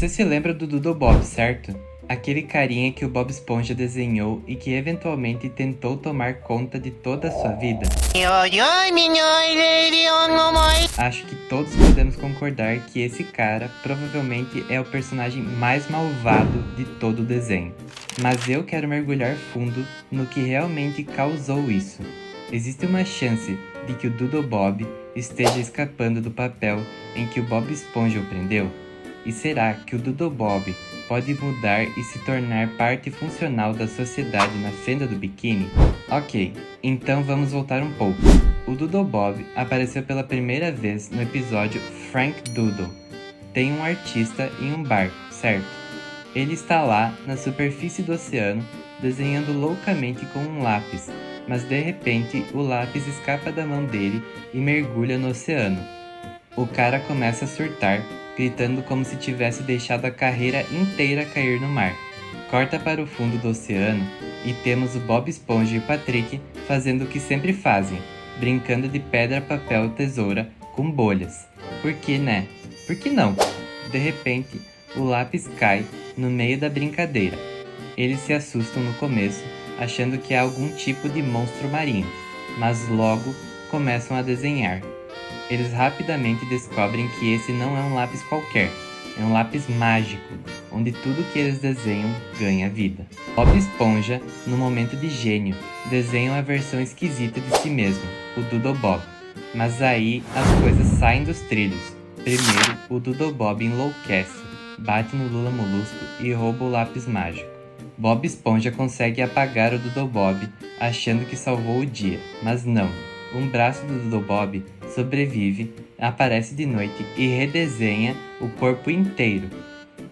Você se lembra do Doodle Bob, certo? Aquele carinha que o Bob Esponja desenhou e que eventualmente tentou tomar conta de toda a sua vida? Acho que todos podemos concordar que esse cara provavelmente é o personagem mais malvado de todo o desenho. Mas eu quero mergulhar fundo no que realmente causou isso. Existe uma chance de que o Doodle Bob esteja escapando do papel em que o Bob Esponja o prendeu? E será que o Doodle Bob pode mudar e se tornar parte funcional da sociedade na fenda do biquíni? Ok, então vamos voltar um pouco. O Doodle Bob apareceu pela primeira vez no episódio Frank Doodle. Tem um artista em um barco, certo? Ele está lá na superfície do oceano desenhando loucamente com um lápis, mas de repente o lápis escapa da mão dele e mergulha no oceano. O cara começa a surtar, gritando como se tivesse deixado a carreira inteira cair no mar. Corta para o fundo do oceano e temos o Bob Esponja e o Patrick fazendo o que sempre fazem, brincando de pedra, papel, tesoura com bolhas. Por que, né? Por que não? De repente, o lápis cai no meio da brincadeira. Eles se assustam no começo, achando que é algum tipo de monstro marinho, mas logo começam a desenhar. Eles rapidamente descobrem que esse não é um lápis qualquer, é um lápis mágico, onde tudo que eles desenham ganha vida. Bob Esponja, no momento de gênio, desenha uma versão esquisita de si mesmo, o Doodle Bob. Mas aí as coisas saem dos trilhos. Primeiro, o Doodle Bob enlouquece, bate no Lula Molusco e rouba o lápis mágico. Bob Esponja consegue apagar o Doodle Bob, achando que salvou o dia, mas não. Um braço do Doodle Bob sobrevive, aparece de noite e redesenha o corpo inteiro.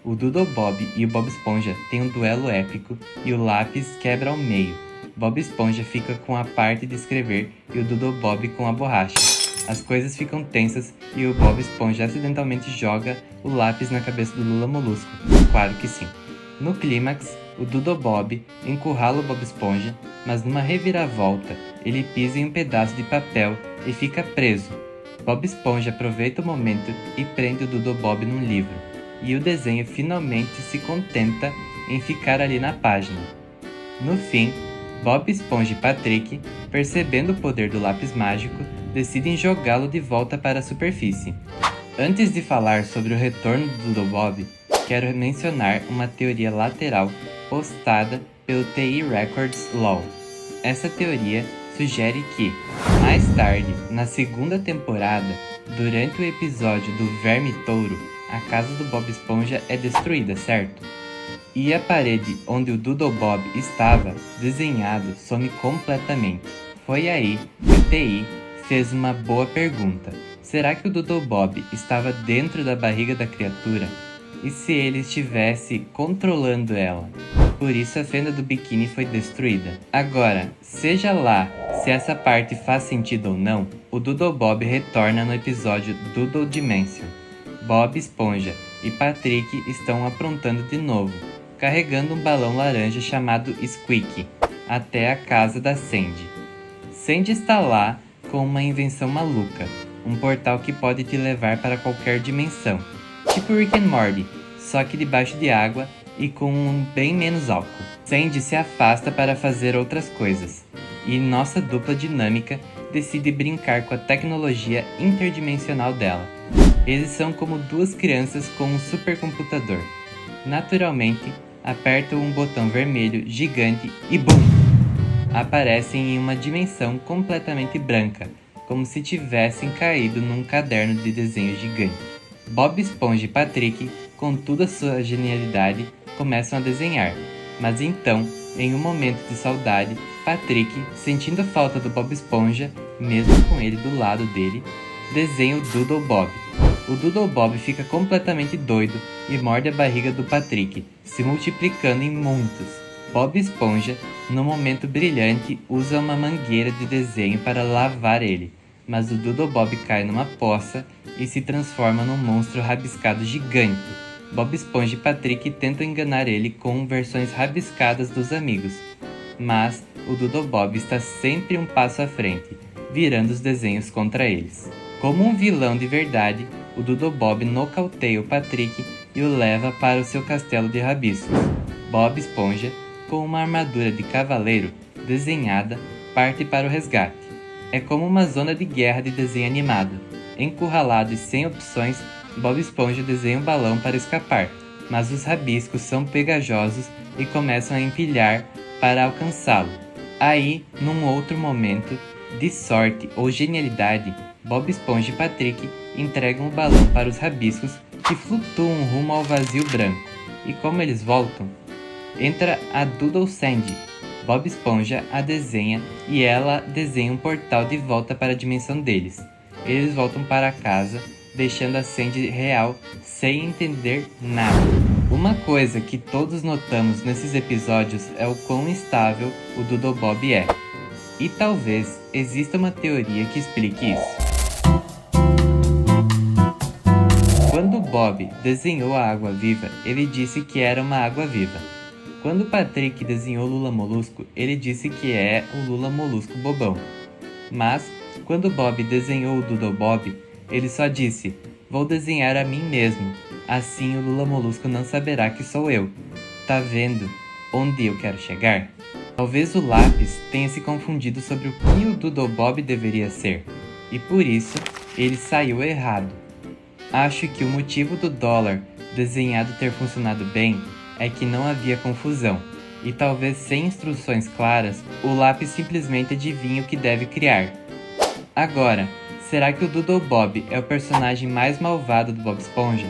O Doodle Bob e o Bob Esponja têm um duelo épico e o lápis quebra ao meio. Bob Esponja fica com a parte de escrever e o Doodle Bob com a borracha. As coisas ficam tensas e o Bob Esponja acidentalmente joga o lápis na cabeça do Lula Molusco. Claro que sim. No clímax, o Doodle Bob encurrala o Bob Esponja, mas numa reviravolta, ele pisa em um pedaço de papel e fica preso. Bob Esponja aproveita o momento e prende o Doodle Bob num livro, e o desenho finalmente se contenta em ficar ali na página. No fim, Bob Esponja e Patrick, percebendo o poder do lápis mágico, decidem jogá-lo de volta para a superfície. Antes de falar sobre o retorno do Doodle Bob, quero mencionar uma teoria lateral postada pelo TI Records LOL. Essa teoria sugere que, mais tarde, na segunda temporada, durante o episódio do Verme Touro, a casa do Bob Esponja é destruída, certo? E a parede onde o Doodle Bob estava desenhado some completamente. Foi aí que o TI fez uma boa pergunta. Será que o Doodle Bob estava dentro da barriga da criatura? E se ele estivesse controlando ela? Por isso a fenda do biquíni foi destruída. Agora, seja lá se essa parte faz sentido ou não, o Doodle Bob retorna no episódio Doodle Dimension. Bob Esponja e Patrick estão aprontando de novo, carregando um balão laranja chamado Squeaky, até a casa da Sandy. Sandy está lá com uma invenção maluca, um portal que pode te levar para qualquer dimensão, tipo Rick and Morty, só que debaixo de água e com bem menos álcool. Sandy se afasta para fazer outras coisas, e nossa dupla dinâmica decide brincar com a tecnologia interdimensional dela. Eles são como duas crianças com um supercomputador. Naturalmente, apertam um botão vermelho gigante e BUM! Aparecem em uma dimensão completamente branca, como se tivessem caído num caderno de desenho gigante. Bob Esponja e Patrick, com toda a sua genialidade, começam a desenhar. Mas então, em um momento de saudade, Patrick, sentindo a falta do Bob Esponja, mesmo com ele do lado dele, desenha o Doodle Bob. O Doodle Bob fica completamente doido e morde a barriga do Patrick, se multiplicando em muitos. Bob Esponja, no momento brilhante, usa uma mangueira de desenho para lavar ele, mas o Doodle Bob cai numa poça e se transforma num monstro rabiscado gigante. Bob Esponja e Patrick tentam enganar ele com versões rabiscadas dos amigos, mas o Doodle Bob está sempre um passo à frente, virando os desenhos contra eles. Como um vilão de verdade, o Doodle Bob nocauteia o Patrick e o leva para o seu castelo de rabiscos. Bob Esponja, com uma armadura de cavaleiro desenhada, parte para o resgate. É como uma zona de guerra de desenho animado. Encurralado e sem opções, Bob Esponja desenha um balão para escapar, mas os rabiscos são pegajosos e começam a empilhar para alcançá-lo. Aí, num outro momento de sorte ou genialidade, Bob Esponja e Patrick entregam o balão para os rabiscos que flutuam rumo ao vazio branco. E como eles voltam? Entra a Doodle Sandy. Bob Esponja a desenha e ela desenha um portal de volta para a dimensão deles. Eles voltam para casa, deixando a Sandy real sem entender nada. Uma coisa que todos notamos nesses episódios é o quão instável o Doodle Bob é. E talvez exista uma teoria que explique isso. Quando Bob desenhou a água-viva, ele disse que era uma água-viva. Quando Patrick desenhou Lula Molusco, ele disse que é o Lula Molusco bobão. Mas, quando Bob desenhou o Doodle Bob, ele só disse: "Vou desenhar a mim mesmo, assim o Lula Molusco não saberá que sou eu." Tá vendo onde eu quero chegar? Talvez o lápis tenha se confundido sobre o que o Doodle Bob deveria ser, e por isso ele saiu errado. Acho que o motivo do dólar desenhado ter funcionado bem é que não havia confusão, e talvez sem instruções claras, o lápis simplesmente adivinha o que deve criar. Agora, será que o Doodle Bob é o personagem mais malvado do Bob Esponja?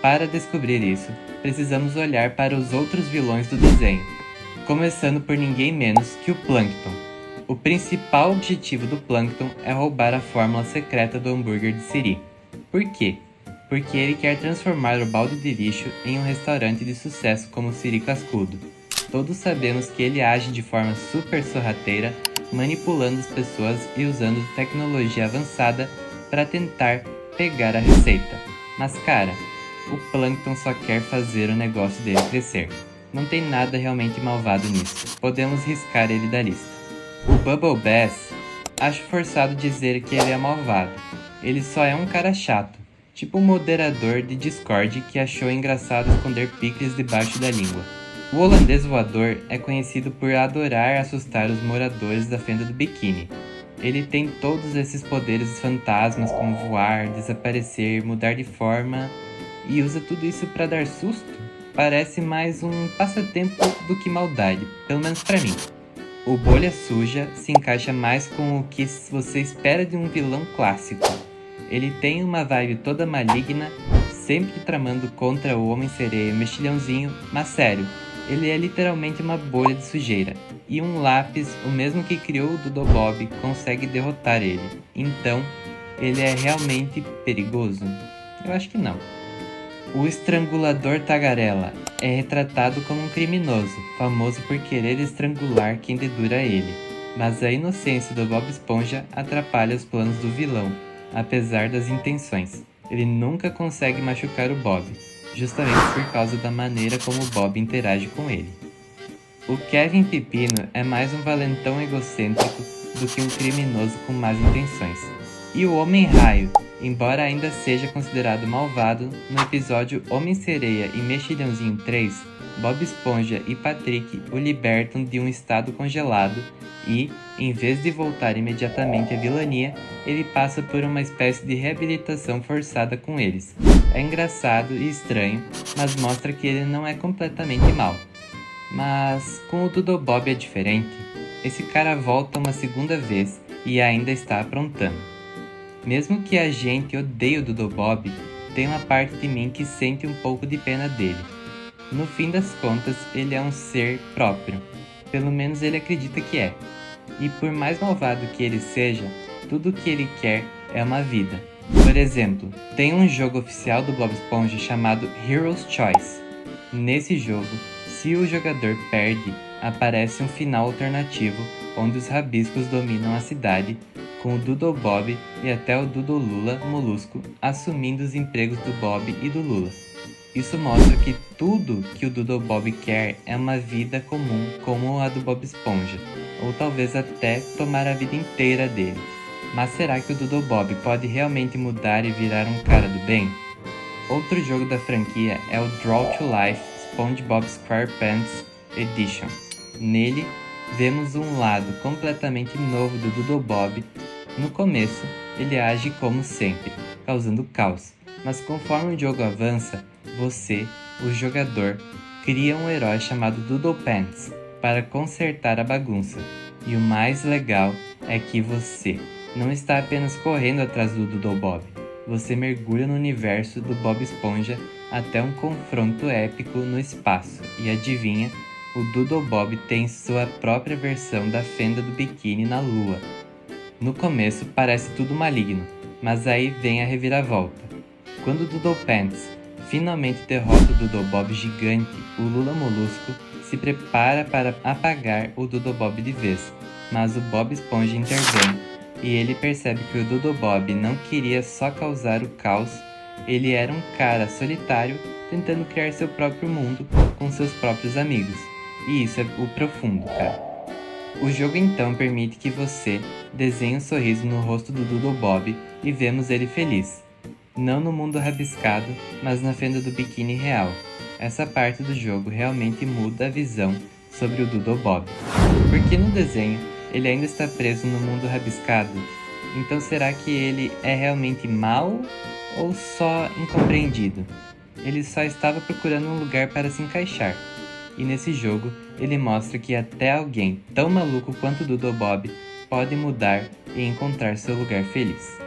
Para descobrir isso, precisamos olhar para os outros vilões do desenho, começando por ninguém menos que o Plankton. O principal objetivo do Plankton é roubar a fórmula secreta do hambúrguer de Siri. Por quê? Porque ele quer transformar o balde de lixo em um restaurante de sucesso como o Siri Cascudo. Todos sabemos que ele age de forma super sorrateira, manipulando as pessoas e usando tecnologia avançada para tentar pegar a receita. Mas cara, o Plankton só quer fazer o negócio dele crescer. Não tem nada realmente malvado nisso. Podemos riscar ele da lista. O Bubble Bass, acho forçado dizer que ele é malvado. Ele só é um cara chato. Tipo um moderador de Discord que achou engraçado esconder picles debaixo da língua. O holandês voador é conhecido por adorar assustar os moradores da Fenda do Biquíni. Ele tem todos esses poderes fantasmas como voar, desaparecer, mudar de forma e usa tudo isso para dar susto. Parece mais um passatempo do que maldade, pelo menos para mim. O Bolha Suja se encaixa mais com o que você espera de um vilão clássico. Ele tem uma vibe toda maligna, sempre tramando contra o Homem-Sereia mexilhãozinho, mas sério, ele é literalmente uma bolha de sujeira. E um lápis, o mesmo que criou o Doodle Bob, consegue derrotar ele. Então, ele é realmente perigoso? Eu acho que não. O Estrangulador Tagarela é retratado como um criminoso, famoso por querer estrangular quem dedura ele. Mas a inocência do Bob Esponja atrapalha os planos do vilão. Apesar das intenções, ele nunca consegue machucar o Bob, justamente por causa da maneira como o Bob interage com ele. O Kevin Pepino é mais um valentão egocêntrico do que um criminoso com más intenções. E o Homem-Raio, embora ainda seja considerado malvado, no episódio Homem-Sereia e Mexilhãozinho 3, Bob Esponja e Patrick o libertam de um estado congelado e, em vez de voltar imediatamente à vilania, ele passa por uma espécie de reabilitação forçada com eles. É engraçado e estranho, mas mostra que ele não é completamente mau. Mas com o Doodle Bob é diferente. Esse cara volta uma segunda vez e ainda está aprontando. Mesmo que a gente odeie o Doodle Bob, tem uma parte de mim que sente um pouco de pena dele. No fim das contas, ele é um ser próprio. Pelo menos ele acredita que é. E por mais malvado que ele seja, tudo o que ele quer é uma vida. Por exemplo, tem um jogo oficial do Bob Esponja chamado Hero's Choice. Nesse jogo, se o jogador perde, aparece um final alternativo onde os rabiscos dominam a cidade, com o Doodle Bob e até o Doodle Lula Molusco assumindo os empregos do Bob e do Lula. Isso mostra que tudo que o Doodle Bob quer é uma vida comum como a do Bob Esponja, ou talvez até tomar a vida inteira dele. Mas será que o Doodle Bob pode realmente mudar e virar um cara do bem? Outro jogo da franquia é o Draw to Life SpongeBob SquarePants Edition. Nele, vemos um lado completamente novo do Doodle Bob. No começo, ele age como sempre, causando caos, mas conforme o jogo avança, você, o jogador, cria um herói chamado Doodle Pants para consertar a bagunça. E o mais legal é que você não está apenas correndo atrás do Doodle Bob, você mergulha no universo do Bob Esponja até um confronto épico no espaço. E adivinha? O Doodle Bob tem sua própria versão da fenda do biquíni na lua. No começo parece tudo maligno, mas aí vem a reviravolta. Quando o Doodle Pants finalmente derrota o Doodle Bob gigante, o Lula Molusco se prepara para apagar o Doodle Bob de vez, mas o Bob Esponja intervém e ele percebe que o Doodle Bob não queria só causar o caos, ele era um cara solitário tentando criar seu próprio mundo com seus próprios amigos. E isso é o profundo, cara. O jogo então permite que você desenhe um sorriso no rosto do Doodle Bob e vemos ele feliz. Não no mundo rabiscado, mas na fenda do biquíni real. Essa parte do jogo realmente muda a visão sobre o Doodle Bob. Porque no desenho, ele ainda está preso no mundo rabiscado. Então será que ele é realmente mau ou só incompreendido? Ele só estava procurando um lugar para se encaixar. E nesse jogo, ele mostra que até alguém tão maluco quanto o Doodle Bob pode mudar e encontrar seu lugar feliz.